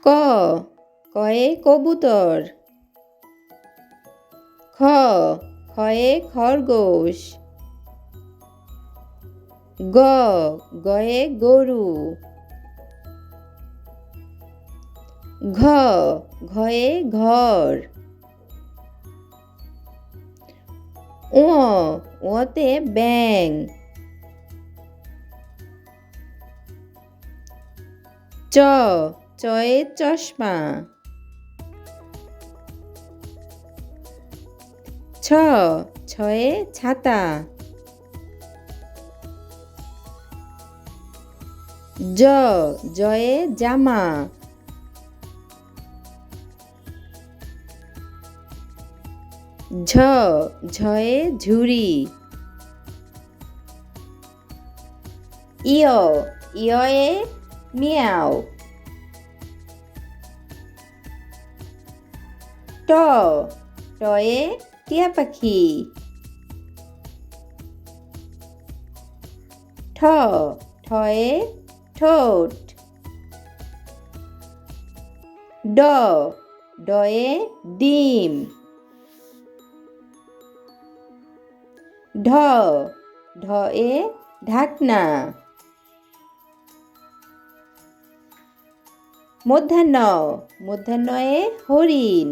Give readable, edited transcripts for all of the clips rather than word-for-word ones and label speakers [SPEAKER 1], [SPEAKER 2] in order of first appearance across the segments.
[SPEAKER 1] ক কয়ে কবুতর। খ খয়ে খরগোশ। গ গয়ে গরু। ঘ ঘয়ে ঘর। ও ওতে ব্যাঙ। চ চয়ে চশমা। ছ ছয়ে ছাতা। জ জয়ে জামা। ঝ ঝয়ে ঝুড়ি। ইয় ইয়ে মিয়াও। ট টয়ে টিয়া পাখি। ঠ ঠয়ে ঠোঁট। ড ডয়ে ডিম। ঢ ঢয়ে ঢাকনা। মূর্ধন্য মূর্ধন্যয়ে হরিণ।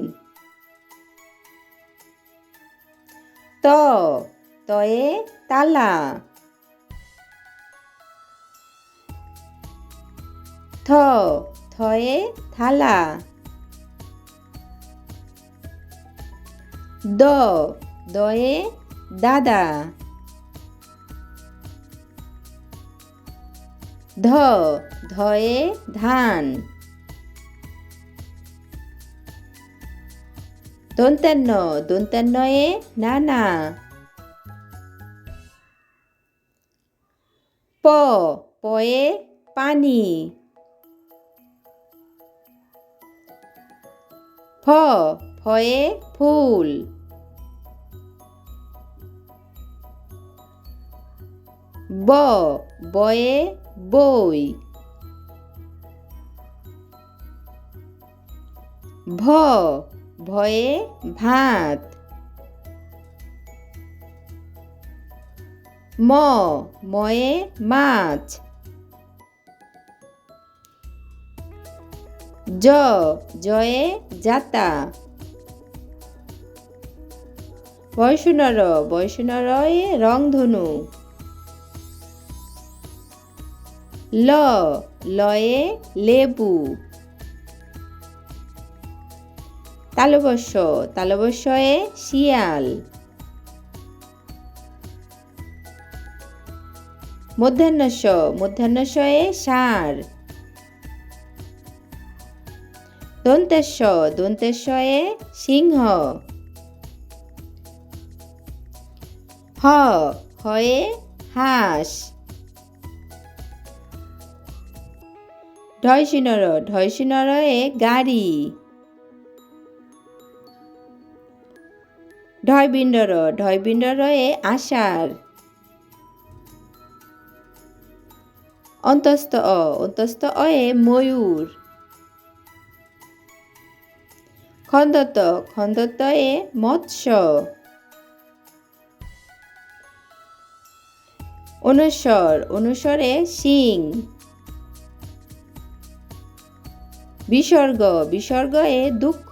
[SPEAKER 1] ত তয়ে তালা। থ থয়ে থালা। দ দয়ে দাদা। ধ ধয়ে ধান। দন্তান্ন দন্তান্নয়ে নানা। প পয়ে পানি। ফ ফয়ে ফুল। ব বয়ে বই। ভ ভয়ে ভাত। ম ময়ে মাছ। জ জয়ে জাতা। বয়সুনর বয়সুনরয়ে রংধনু। ল লয়ে লেবু। তালবস্য তালবস্যয়ে শিয়াল। মধ্যাহ্নস্য মধ্যাহ্নস্যয়ে ষাঁড়। দন্তেশ্ব দন্তেশ্বয়ে সিংহ। হ হয়ে হাঁস। ঢয়সিনর ঢয়সিনরয়ে গাড়ি। ঢয়বিণ্ডর ঢয়বিণ্ডরয়ে আষাঢ়। অন্তস্থ অন্তস্থ অয়ে ময়ূর। খন্দত খন্দতয়ে মৎস্য। অনুস্বর অনুস্বরে সিং। বিসর্গ বিসর্গয়ে দুঃখ।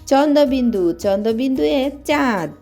[SPEAKER 1] চন্দ্রবিন্দু চন্দ্রবিন্দুয়ে চাঁদ।